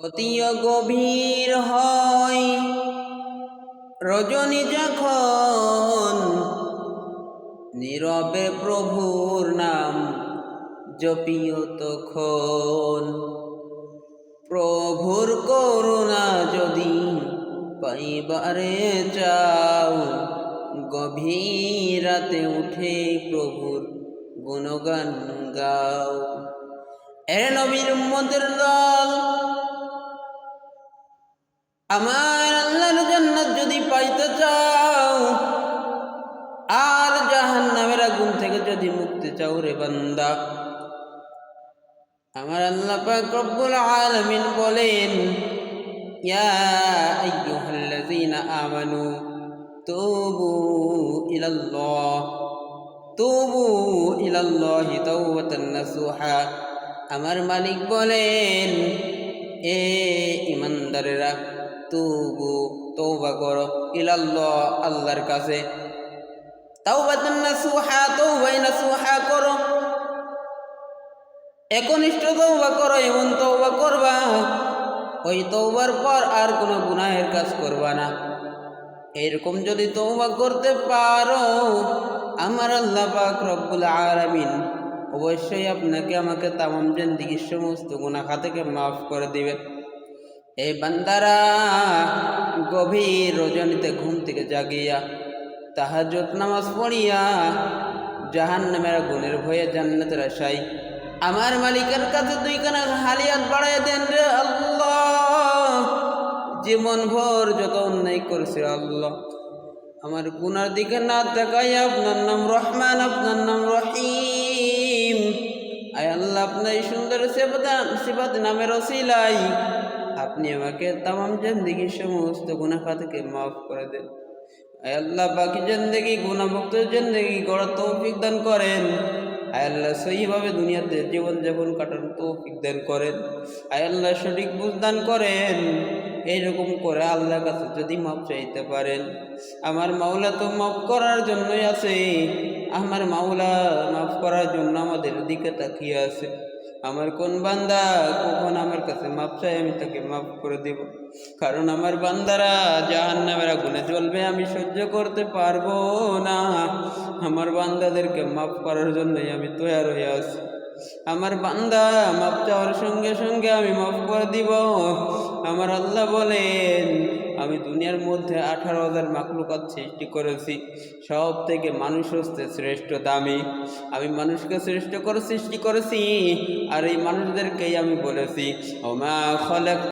অতিও গভীর হয় রজনী যখন, নীরবে প্রভুর নাম জপিও তখন। প্রভুর করুণা যদি পাইবারে চাও, গভীর রাতে উঠে প্রভুর গুণগান গাও। এ নবীর উম্মতের দল, আমার আল্লাহর জান্নাত যদি পাইতে চাও, আর জাহান্নামের আগুন থেকে যদি মুক্তি চাও রে বান্দা, আমার আল্লাহ পাক রব্বুল আলামিন বলেন, ইয়া আইয়ুহাল্লাযীনা আমানু তুবু ইলাল্লাহি তাওবাতান নাসুহা। আমার মালিক বলেন, এ ইমানদারেরা, তওবা করো ইলাল্লাহ, আল্লাহর কাছে, তাওবাতান নাসুহা, তওবায়ে নাসুহা করো, একনিষ্ঠ তওবা করো। এমন তওবা করবা, ওই তওবার পর আর কোনো গুনাহের কাজ করবা না। এরকম যদি তওবা করতে পারো, আমার আল্লাহ পাক রব্বুল আলামিন অবশ্যই আপনাকে আমাকে তামাম জিন্দেগির সমস্ত গুনাহ থেকে মাফ করে দিবেন। এই বান্দারা গভীর রজনীতে ঘুম থেকে জাগিয়া তাহাজ্জুদ নামাজ পড়িয়া জাহান্নামের আগুনের ভয়ে জান্নাতের আশায় আমার মালিকের কাছে দুইখানা খালি হাত বাড়াইয়া দেন রে আল্লাহ। জীবন ভর যত অন্যায় করেছে আল্লাহ, আমার গুনার দিকে না তাকাইয়া আপনার নাম রহমান, আপনার নাম রহিম, আয় আল্লাহ আপনার এই সুন্দর সিফাত নামের ওসিলাই আপনি আমাকে তামাম জিন্দেগির সমস্ত গুনাহ থেকে মাফ করে দেন। আয় আল্লাহ বাকি জিন্দেগি গুনাহমুক্ত জিন্দেগি গড়ার তৌফিক দান করেন। আয় আল্লাহ সহিভাবে দুনিয়াতে জীবনযাপন কাটানোর তৌফিক দান করেন। আয় আল্লাহ সঠিক বুঝ দান করেন। এইরকম করে আল্লাহর কাছে যদি মাপ চাইতে পারেন, আমার মাওলা তো মাফ করার জন্যই আছে। আমার মাওলা মাফ করার জন্য আমাদের দিকে তাকিয়ে আছে। আমার কোন বান্দা কখন আমার কাছে মাপ চাই, আমি তাকে মাফ করে দেব। কারণ আমার বান্দারা জাহান্নামের আগুনে জ্বলবে, আমি সহ্য করতে পারবো না। আমার বান্দাদেরকে মাফ করার জন্যই আমি তৈয়ার হয়ে আছি। আমার বান্দা মাফ চাওয়ার সঙ্গে সঙ্গে আমি মাফ করে দিব। আমার আল্লাহ বলেন, আমি দুনিয়ার মধ্যে 18,000 মাখলুকাত সৃষ্টি করেছি, সব থেকে মানুষ হচ্ছে শ্রেষ্ঠ দামি। আমি মানুষকে শ্রেষ্ঠ করে সৃষ্টি করেছি, আর এই মানুষদেরকেই আমি বলেছি, ওমা খালাক